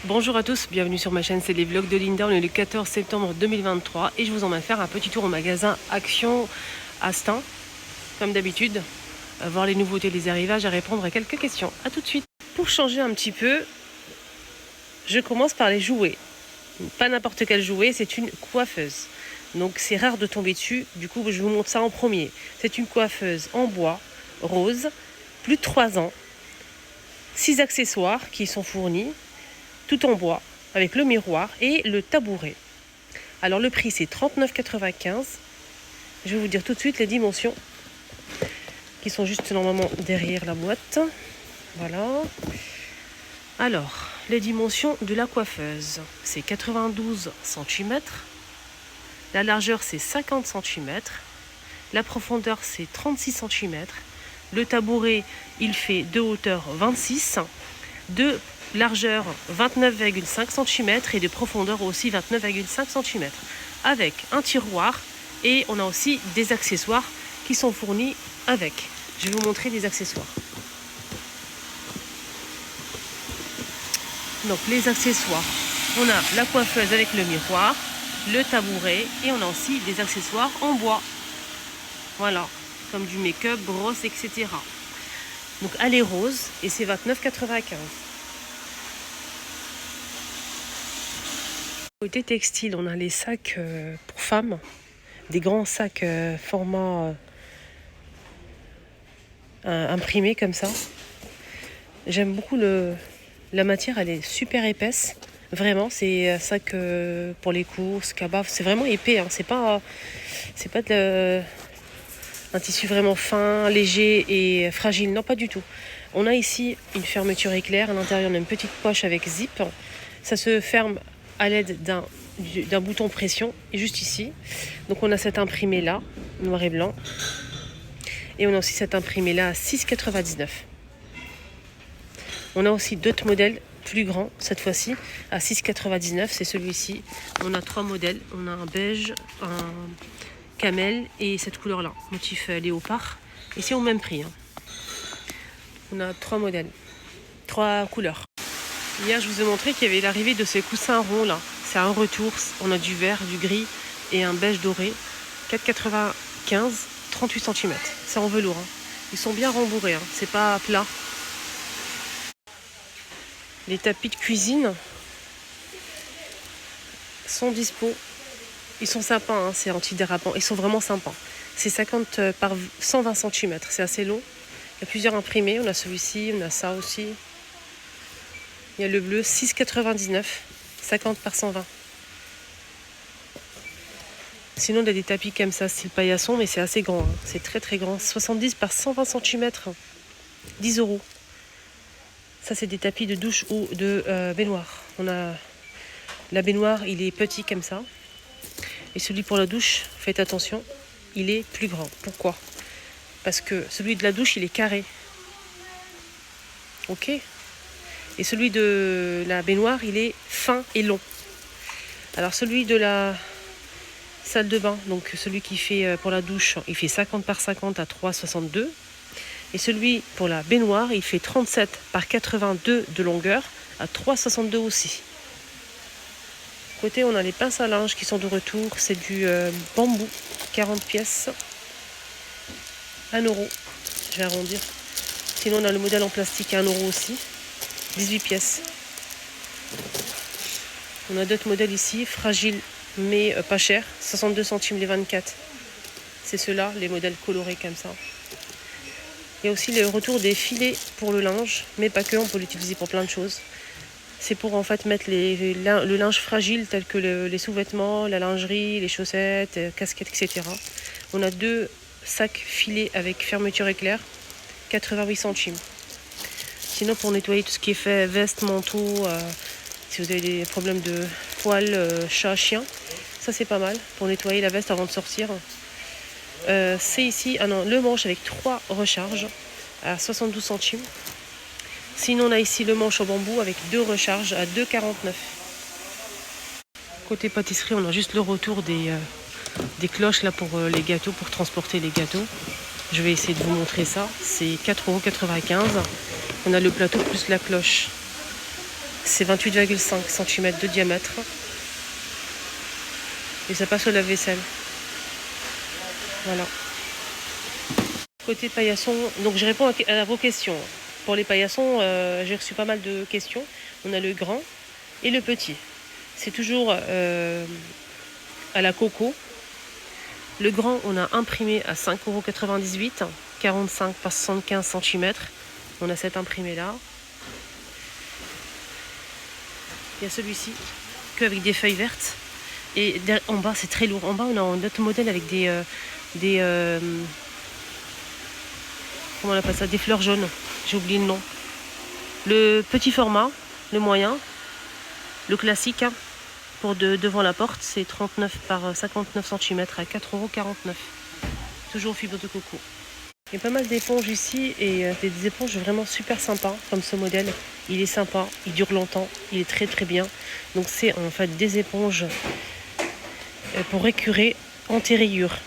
Bonjour à tous, bienvenue sur ma chaîne, c'est les vlogs de Linda. On est le 14 septembre 2023 et je vous emmène faire un petit tour au magasin Action Astin, comme d'habitude, à voir les nouveautés, les arrivages, à répondre à quelques questions. A tout de suite. Pour changer un petit peu, je commence par les jouets. Pas n'importe quel jouet, c'est une coiffeuse. Donc c'est rare de tomber dessus, du coup je vous montre ça en premier. C'est une coiffeuse en bois, rose, plus de 3 ans, 6 accessoires qui sont fournis, tout en bois, avec le miroir et le tabouret. Alors le prix c'est 39,95 €. Je vais vous dire tout de suite les dimensions qui sont juste normalement derrière la boîte. Voilà. Alors, les dimensions de la coiffeuse, c'est 92 cm. La largeur c'est 50 cm. La profondeur c'est 36 cm. Le tabouret, il fait de hauteur 26, de largeur 29,5 cm et de profondeur aussi 29,5 cm. Avec un tiroir et on a aussi des accessoires qui sont fournis avec. Je vais vous montrer les accessoires. Donc les accessoires, on a la coiffeuse avec le miroir, le tabouret et on a aussi des accessoires en bois. Voilà, comme du make-up, brosse, etc. Donc elle est rose et c'est 29,95 €. Côté textile, on a les sacs pour femmes, des grands sacs format imprimé comme ça. J'aime beaucoup la matière, elle est super épaisse. Vraiment, c'est un sac pour les courses, cabas. C'est vraiment épais, hein. C'est pas un tissu vraiment fin, léger et fragile. Non, pas du tout. On a ici une fermeture éclair. À l'intérieur, on a une petite poche avec zip. Ça se ferme à l'aide d'un bouton pression, et juste ici. Donc on a cet imprimé là, noir et blanc. Et on a aussi cet imprimé là à 6,99 €. On a aussi d'autres modèles plus grands, cette fois-ci, à 6,99 €. C'est celui-ci. On a 3 modèles. On a un beige, un camel et cette couleur-là, motif léopard. Et c'est au même prix, hein. On a 3 modèles, 3 couleurs. Hier, je vous ai montré qu'il y avait l'arrivée de ces coussins ronds là. C'est un retour. On a du vert, du gris et un beige doré. 4,95 €, 38 cm. C'est en velours, hein. Ils sont bien rembourrés, hein. C'est pas plat. Les tapis de cuisine sont dispo. Ils sont sympas, hein. C'est antidérapant. Ils sont vraiment sympas. C'est 50 par 120 cm. C'est assez long. Il y a plusieurs imprimés. On a celui-ci, on a ça aussi. Il y a le bleu, 6,99 €, 50 par 120. Sinon, il y a des tapis comme ça, style paillasson, mais c'est assez grand, hein. C'est très très grand. 70 par 120 cm, 10 €. Ça, c'est des tapis de douche ou de baignoire. On a la baignoire, il est petit comme ça. Et celui pour la douche, faites attention, il est plus grand. Pourquoi? Parce que celui de la douche, il est carré. Ok? Et celui de la baignoire, il est fin et long. Alors celui de la salle de bain, donc celui qui fait pour la douche, il fait 50 par 50 à 3,62. Et celui pour la baignoire, il fait 37 par 82 de longueur à 3,62 aussi. Côté, on a les pinces à linge qui sont de retour. C'est du bambou, 40 pièces, 1 €. Je vais arrondir. Sinon, on a le modèle en plastique à 1 € aussi. 18 pièces. On a d'autres modèles ici, fragiles mais pas chers, 62 centimes les 24. C'est ceux-là, les modèles colorés comme ça. Il y a aussi le retour des filets pour le linge, mais pas que, on peut l'utiliser pour plein de choses. C'est pour en fait mettre le linge fragile tel que les sous-vêtements, la lingerie, les chaussettes, casquettes, etc. On a 2 sacs filets avec fermeture éclair, 88 centimes. Sinon, pour nettoyer tout ce qui est fait, veste, manteau, si vous avez des problèmes de poils, chat, chien, ça c'est pas mal pour nettoyer la veste avant de sortir. C'est ici le manche avec 3 recharges à 72 centimes. Sinon, on a ici le manche en bambou avec 2 recharges à 2,49 €. Côté pâtisserie, on a juste le retour des cloches là pour les gâteaux, pour transporter les gâteaux. Je vais essayer de vous montrer ça. C'est 4,95 €. On a le plateau plus la cloche. c'est 28,5 cm de diamètre. Et ça passe au lave-vaisselle. Voilà. Côté paillasson, donc je réponds à vos questions. Pour les paillassons, j'ai reçu pas mal de questions. On a le grand et le petit. C'est toujours à la coco. Le grand, on a imprimé à 5,98 €, 45 par 75 cm. On a cet imprimé-là. Il y a celui-ci, qu'avec des feuilles vertes. Et en bas, c'est très lourd. En bas, on a un autre modèle avec des comment on appelle ça, des fleurs jaunes. J'ai oublié le nom. Le petit format, le moyen, le classique, hein, pour devant la porte, c'est 39 par 59 cm à 4,49 €. Toujours fibre de coco. Il y a pas mal d'éponges ici et des éponges vraiment super sympas comme ce modèle. Il est sympa, il dure longtemps, il est très très bien. Donc c'est en fait des éponges pour écurer anti rayures.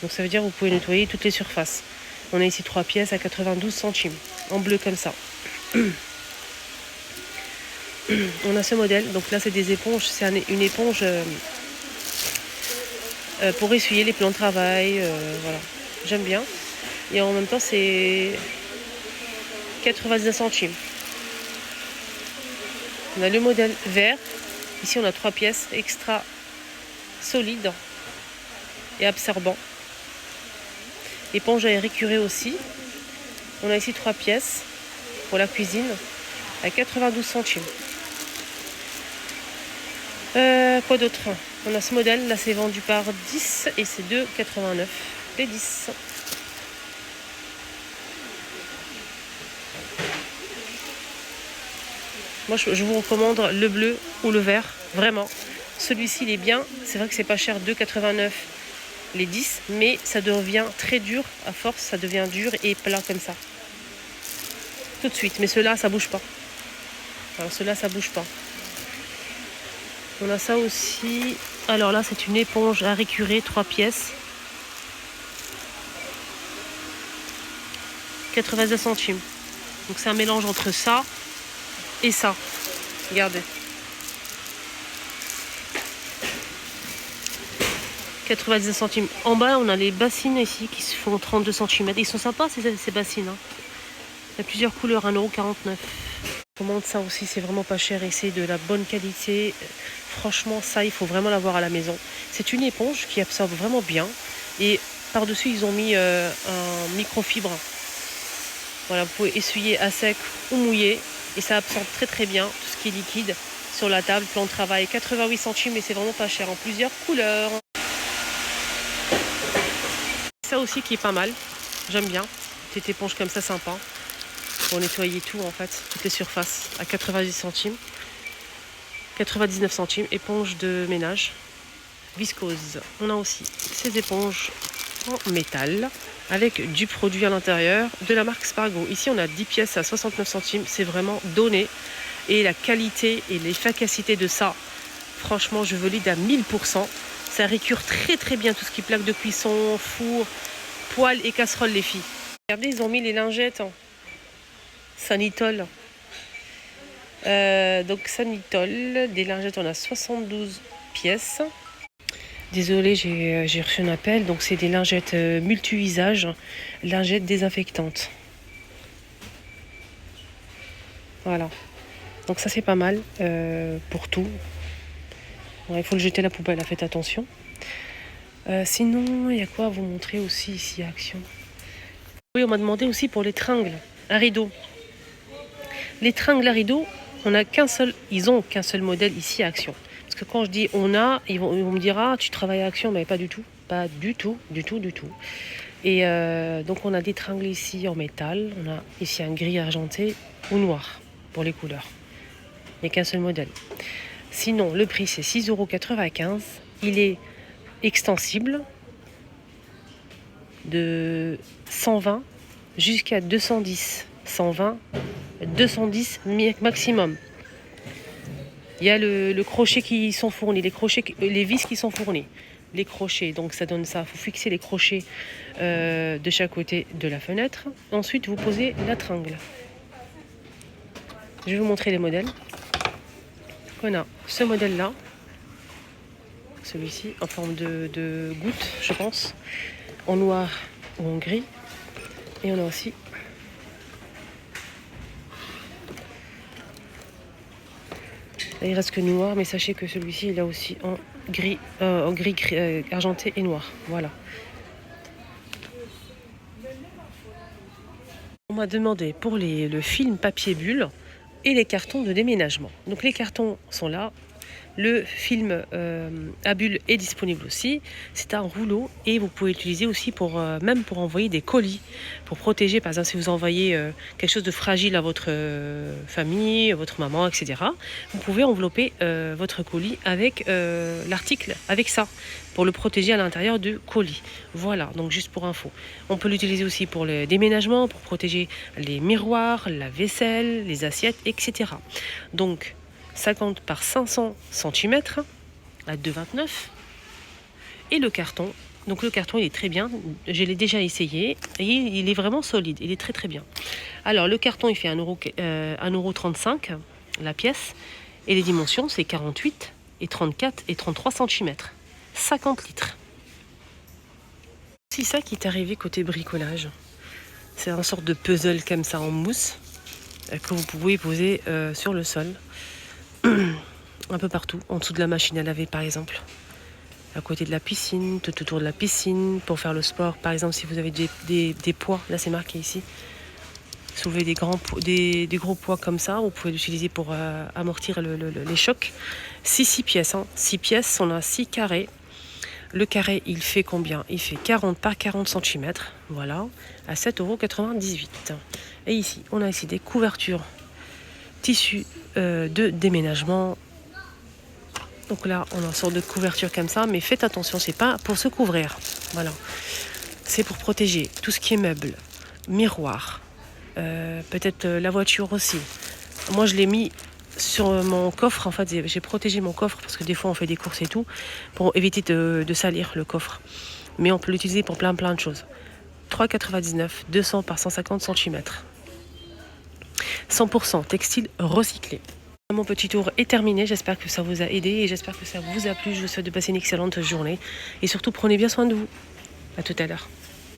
Donc ça veut dire que vous pouvez nettoyer toutes les surfaces. On a ici 3 pièces à 92 centimes, en bleu comme ça. On a ce modèle, donc là c'est des éponges, c'est une éponge pour essuyer les plans de travail, voilà. J'aime bien. Et en même temps c'est 99 centimes. On a le modèle vert, ici on a 3 pièces extra solides et absorbants. Éponge à récurer aussi. On a ici 3 pièces pour la cuisine à 92 centimes. Quoi d'autre? On a ce modèle, là c'est vendu par 10 et c'est 2,89 les 10. Moi je vous recommande le bleu ou le vert, vraiment. Celui-ci il est bien, c'est vrai que c'est pas cher, 2,89 les 10, mais ça devient très dur, à force ça devient dur et plat comme ça. Tout de suite, mais ceux-là ça bouge pas. Alors ceux-là ça bouge pas. On a ça aussi. Alors là c'est une éponge à récurer, 3 pièces. 82 centimes. Donc c'est un mélange entre ça et ça. Regardez. 90 centimes. En bas, on a les bassines ici qui se font 32 cm. Ils sont sympas ces bassines. Hein. Il y a plusieurs couleurs, 1,49 €. On commande ça aussi, c'est vraiment pas cher et c'est de la bonne qualité. Franchement, ça, il faut vraiment l'avoir à la maison. C'est une éponge qui absorbe vraiment bien. Et par-dessus, ils ont mis un microfibre. Voilà, vous pouvez essuyer à sec ou mouillé. Et ça absorbe très très bien tout ce qui est liquide sur la table. Plan de travail, 88 centimes et c'est vraiment pas cher en plusieurs couleurs. Ça aussi qui est pas mal, j'aime bien, petite éponge comme ça sympa, pour nettoyer tout en fait, toutes les surfaces, à 90 centimes, 99 centimes, éponge de ménage, viscose. On a aussi ces éponges en métal, avec du produit à l'intérieur, de la marque Spargo. Ici on a 10 pièces à 69 centimes, c'est vraiment donné, et la qualité et l'efficacité de ça, franchement je valide à 1000%. Ça récure très très bien tout ce qui est plaque de cuisson, four, poêle et casserole les filles. Regardez, ils ont mis les lingettes en Sanitol. Donc Sanitol, des lingettes, on a 72 pièces. Désolée, j'ai reçu un appel. Donc c'est des lingettes multi-usages, lingettes désinfectantes. Voilà. Donc ça c'est pas mal pour tout. Bon, il faut le jeter à la poubelle, faites attention. Sinon, il y a quoi à vous montrer aussi ici à Action? Oui, on m'a demandé aussi pour les tringles à rideau. Les tringles à rideau, ils ont qu'un seul modèle ici à Action. Parce que quand je dis on a, ils vont me dire ah tu travailles à Action, mais pas du tout. Pas du tout. Et donc on a des tringles ici en métal. On a ici un gris argenté ou noir pour les couleurs. Il n'y a qu'un seul modèle. Sinon, le prix, c'est 6,95 €. Il est extensible de 120 jusqu'à 210. 120, 210 maximum. Il y a le crochet qui sont fournis, les vis qui sont fournis. Les crochets, donc ça donne ça. Il faut fixer les crochets de chaque côté de la fenêtre. Ensuite, vous posez la tringle. Je vais vous montrer les modèles. On a ce modèle-là, celui-ci, en forme de goutte, je pense, en noir ou en gris. Et on a aussi là, il reste que noir, mais sachez que celui-ci, il a aussi en gris, argenté et noir. Voilà. On m'a demandé pour le film papier bulle et les cartons de déménagement. Donc les cartons sont là. Le film à bulles est disponible aussi. C'est un rouleau et vous pouvez l'utiliser aussi pour même pour envoyer des colis, pour protéger. Par exemple, si vous envoyez quelque chose de fragile à votre famille, à votre maman, etc., vous pouvez envelopper votre colis avec l'article, avec ça, pour le protéger à l'intérieur du colis. Voilà, donc juste pour info. On peut l'utiliser aussi pour le déménagement, pour protéger les miroirs, la vaisselle, les assiettes, etc. Donc 50 par 500 cm à 2,29. Et le carton, donc le carton il est très bien, je l'ai déjà essayé et il est vraiment solide, il est très très bien. Alors le carton il fait 1,35 € la pièce et les dimensions c'est 48 et 34 et 33 cm, 50 litres. C'est ça qui est arrivé côté bricolage. C'est une sorte de puzzle comme ça en mousse que vous pouvez poser sur le sol. Un peu partout, en dessous de la machine à laver par exemple, à côté de la piscine, tout autour de la piscine, pour faire le sport. Par exemple, si vous avez des poids, là c'est marqué ici, soulever des gros poids comme ça, vous pouvez l'utiliser pour amortir les chocs. 6 pièces, hein. 6 pièces, on a 6 carrés. Le carré, il fait combien? Il fait 40 par 40 cm, voilà, à 7,98 €. Et ici, on a ici des couvertures tissu de déménagement. Donc là, on a une sorte de couverture comme ça, mais faites attention, c'est pas pour se couvrir. Voilà, c'est pour protéger tout ce qui est meubles, miroirs, peut-être la voiture aussi. Moi, je l'ai mis sur mon coffre. En fait, j'ai protégé mon coffre parce que des fois, on fait des courses et tout pour éviter de salir le coffre. Mais on peut l'utiliser pour plein de choses. 3,99 €, 200 par 150 cm. 100% textile recyclé. Mon petit tour est terminé, j'espère que ça vous a aidé et j'espère que ça vous a plu. Je vous souhaite de passer une excellente journée et surtout prenez bien soin de vous. À tout à l'heure.